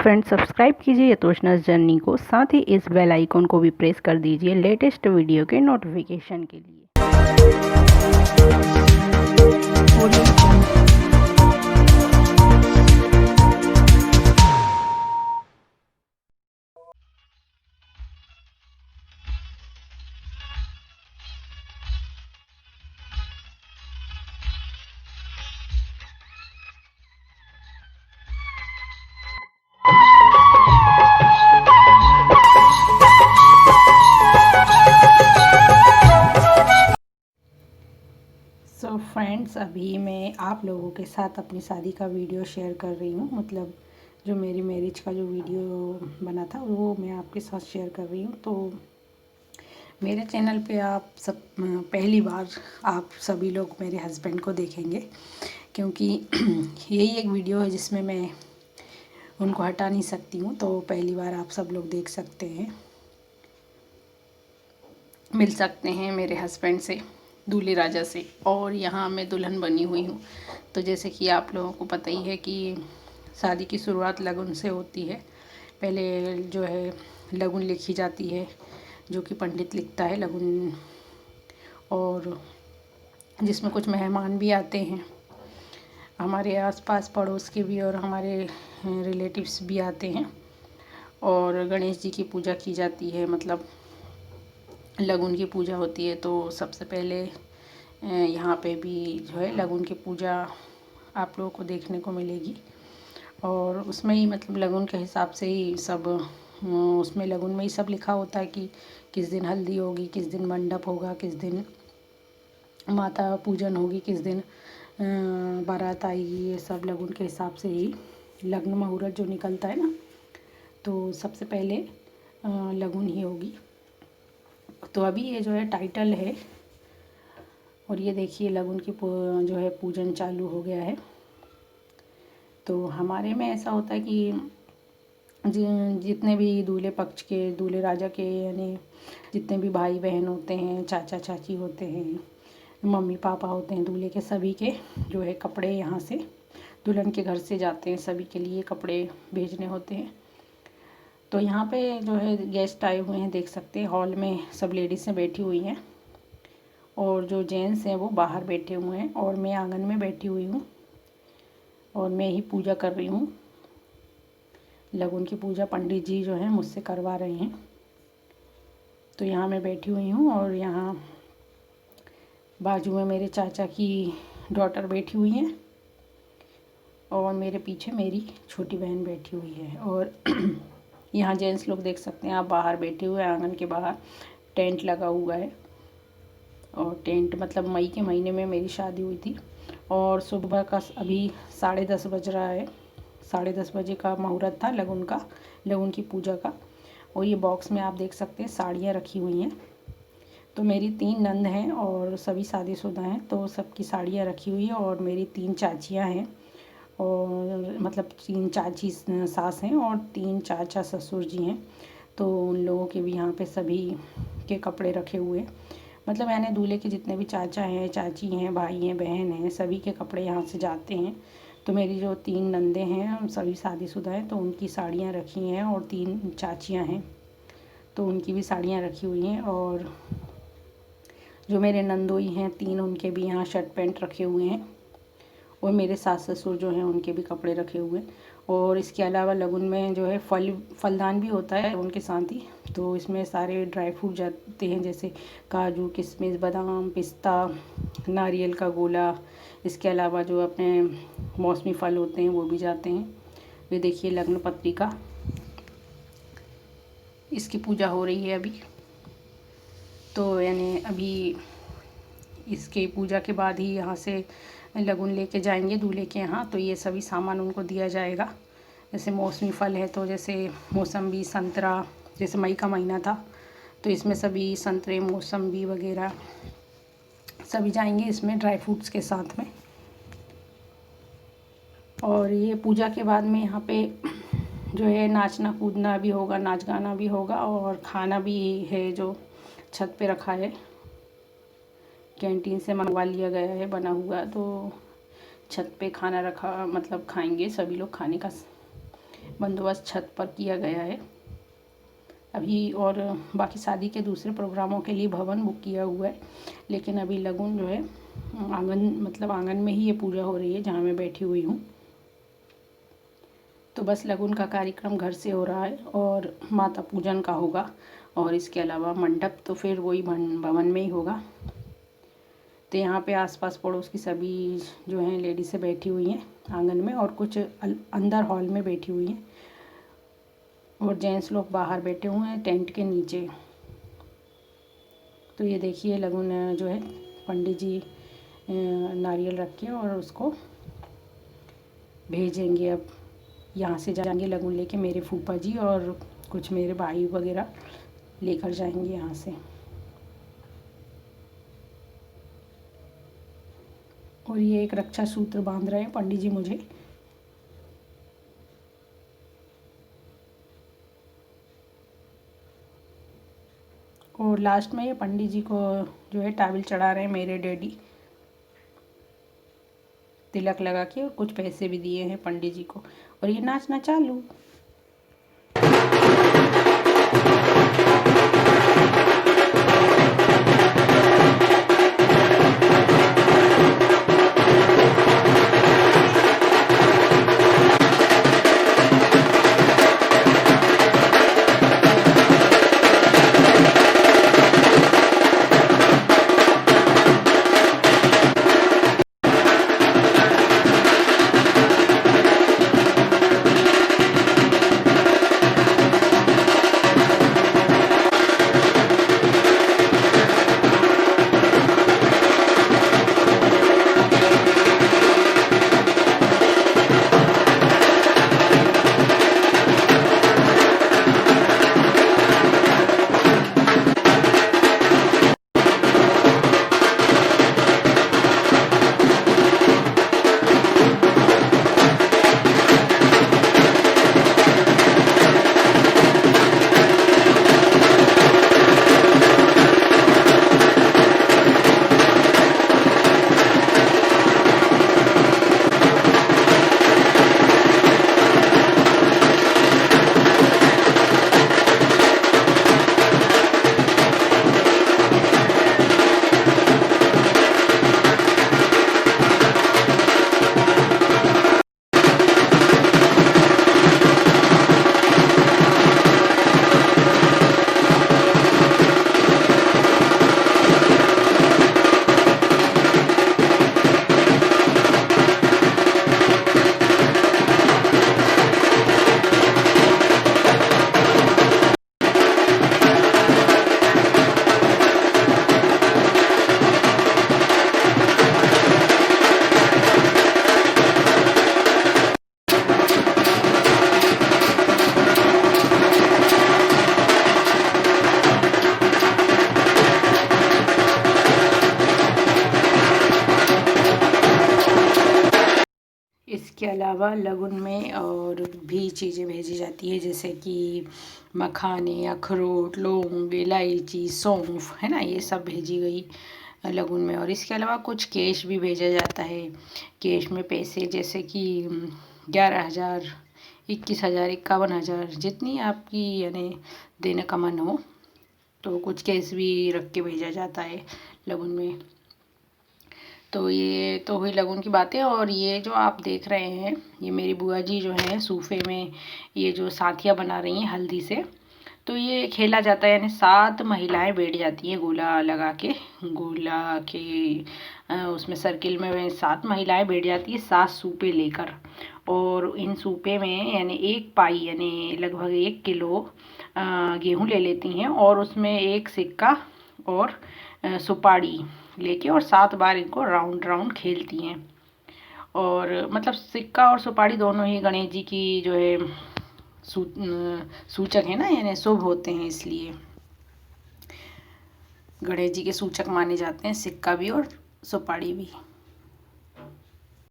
Friends, subscribe कीजिए यतोषनास journey को, साथ ही इस बेल आइकन को भी प्रेस कर दीजिए लेटेस्ट वीडियो के नोटिफिकेशन के लिए। सो फ्रेंड्स, अभी मैं आप लोगों के साथ अपनी शादी का वीडियो शेयर कर रही हूँ। मतलब जो मेरी मैरिज का जो वीडियो बना था वो मैं आपके साथ शेयर कर रही हूँ। तो मेरे चैनल पे आप सब पहली बार आप सभी लोग मेरे हस्बैंड को देखेंगे, क्योंकि यही एक वीडियो है जिसमें मैं उनको हटा नहीं सकती हूँ। तो पहली बार आप सब लोग देख सकते हैं, मिल सकते हैं मेरे हस्बैंड से, दूल्हे राजा से। और यहाँ मैं दुल्हन बनी हुई हूँ। तो जैसे कि आप लोगों को पता ही है कि शादी की शुरुआत लगन से होती है। पहले जो है लगन लिखी जाती है, जो कि पंडित लिखता है लगन, और जिसमें कुछ मेहमान भी आते हैं, हमारे आसपास पड़ोस के भी और हमारे रिलेटिव्स भी आते हैं। और गणेश जी की पूजा की जाती है, मतलब लगन की पूजा होती है। तो सबसे पहले यहाँ पे भी जो है लगन की पूजा आप लोगों को देखने को मिलेगी। और उसमें ही मतलब लगन के हिसाब से ही सब, उसमें लगन में ही सब लिखा होता है कि किस दिन हल्दी होगी, किस दिन मंडप होगा, किस दिन माता पूजन होगी, किस दिन बारात आएगी। ये सब लगन के हिसाब से ही लग्न मुहूर्त जो निकलता है ना, तो सबसे पहले लगन ही होगी। तो अभी ये जो है टाइटल है, और ये देखिए लगन की जो है पूजन चालू हो गया है। तो हमारे में ऐसा होता है कि जितने भी दूल्हे पक्ष के, दूल्हे राजा के, यानी जितने भी भाई बहन होते हैं, चाचा चाची होते हैं, मम्मी पापा होते हैं दूल्हे के, सभी के जो है कपड़े यहाँ से दुल्हन के घर से जाते हैं, सभी के लिए कपड़े भेजने होते हैं। तो यहाँ पे जो है गेस्ट आए हुए हैं, देख सकते हैं हॉल में सब लेडीज़ें बैठी हुई हैं, और जो जेंट्स हैं वो बाहर बैठे हुए हैं, और मैं आंगन में बैठी हुई हूँ और मैं ही पूजा कर रही हूँ। लगन की पूजा पंडित जी जो हैं मुझसे करवा रहे हैं। तो यहाँ मैं बैठी हुई हूँ, और यहाँ बाजू में मेरे चाचा की डॉटर बैठी हुई हैं, और मेरे पीछे मेरी छोटी बहन बैठी हुई है। और यहाँ जेंट्स लोग देख सकते हैं आप, बाहर बैठे हुए हैं, आंगन के बाहर टेंट लगा हुआ है। और टेंट मतलब मई के महीने में मेरी शादी हुई थी, और सुबह का अभी 10:30 बज रहा है। 10:30 बजे का मुहूर्त था लगन का, लगन की पूजा का। और ये बॉक्स में आप देख सकते हैं साड़ियाँ रखी हुई हैं। तो मेरी 3 नंद हैं और सभी शादीशुदा हैं, तो सबकी साड़ियाँ रखी हुई है। और मेरी 3 चाचियाँ हैं, और मतलब 3 चाची सास हैं और 3 चाचा ससुर जी हैं। तो उन लोगों के भी यहाँ पे सभी के कपड़े रखे हुए हैं। मतलब यानी दूल्हे के जितने भी चाचा हैं, चाची हैं, भाई हैं, बहन हैं, सभी के कपड़े यहाँ से जाते हैं। तो मेरी जो 3 नंदे हैं सभी शादीशुदा हैं, तो उनकी साड़ियाँ रखी हैं, और 3 चाचियाँ हैं तो उनकी भी साड़ियाँ रखी हुई हैं। और जो मेरे नंदोई हैं 3, उनके भी यहाँ शर्ट पैंट रखे हुए हैं, और मेरे सास ससुर जो हैं उनके भी कपड़े रखे हुए हैं। और इसके अलावा लगन में जो है फलदान भी होता है उनके साथ ही। तो इसमें सारे ड्राई फ्रूट जाते हैं, जैसे काजू, किशमिश, बादाम, पिस्ता, नारियल का गोला। इसके अलावा जो अपने मौसमी फल होते हैं वो भी जाते हैं। ये देखिए लग्न पत्रिका, इसकी पूजा हो रही है अभी। तो यानी अभी इसके पूजा के बाद ही यहाँ से लगन लेके जाएंगे दूल्हे के यहाँ। तो ये सभी सामान उनको दिया जाएगा। जैसे मौसमी फल है, तो जैसे मौसम्बी, संतरा, जैसे मई का महीना था तो इसमें सभी संतरे, मौसम्बी वगैरह सभी जाएंगे इसमें ड्राई फ्रूट्स के साथ में। और ये पूजा के बाद में यहाँ पे जो है नाचना कूदना भी होगा, नाच गाना भी होगा, और खाना भी है जो छत पे रखा है, कैंटीन से मंगवा लिया गया है बना हुआ। तो छत पे खाना रखा, मतलब खाएंगे सभी लोग, खाने का बंदोबस्त छत पर किया गया है अभी। और बाकी शादी के दूसरे प्रोग्रामों के लिए भवन बुक किया हुआ है, लेकिन अभी लगन जो है आंगन, मतलब आंगन में ही ये पूजा हो रही है जहाँ मैं बैठी हुई हूँ। तो बस लगन का कार्यक्रम घर से हो रहा है और माता पूजन का होगा, और इसके अलावा मंडप तो फिर वही भवन में ही होगा। तो यहाँ पे आसपास पड़ोस की सभी जो हैं लेडीज़ें बैठी हुई हैं आंगन में, और कुछ अंदर हॉल में बैठी हुई हैं, और जेंट्स लोग बाहर बैठे हुए हैं टेंट के नीचे। तो ये देखिए लगन जो है पंडित जी नारियल रख के और उसको भेजेंगे। अब यहाँ से जाएंगे लगन लेके मेरे फूफा जी, और कुछ मेरे भाई वगैरह लेकर जाएंगे यहाँ से। और ये एक रक्षा सूत्र बांध रहे हैं पंडित जी मुझे। और लास्ट में ये पंडित जी को जो है टावल चढ़ा रहे हैं मेरे डैडी, तिलक लगा के, और कुछ पैसे भी दिए हैं पंडित जी को। और ये नाचना चालू। इसके अलावा लगन में और भी चीज़ें भेजी जाती है, जैसे कि मखाने, अखरोट, लौंग, इलायची, सौंफ, है ना, ये सब भेजी गई लगन में। और इसके अलावा कुछ कैश भी भेजा जाता है। कैश में पैसे जैसे कि 11,000, 21,000, 51,000, जितनी आपकी यानी देने का मन हो, तो कुछ कैश भी रख के भेजा जाता है लगन में। तो ये तो हुई लगन की बातें। और ये जो आप देख रहे हैं, ये मेरी बुआ जी जो है सूफे में ये जो साथिया बना रही हैं हल्दी से। तो ये खेला जाता है, यानी 7 महिलाएं बैठ जाती हैं गोला लगा के, गोला के उसमें सर्किल में 7 महिलाएं बैठ जाती है 7 सूपे लेकर। और इन सूपे में यानी 1 पाई यानी लगभग 1 किलो गेहूँ ले लेती हैं, और उसमें 1 सिक्का और सुपारी लेके, और 7 बार इनको राउंड राउंड खेलती हैं। और मतलब सिक्का और सुपारी दोनों ही गणेश जी की जो है सूचक है ना, यानी शुभ होते हैं, इसलिए गणेश जी के सूचक माने जाते हैं सिक्का भी और सुपारी भी।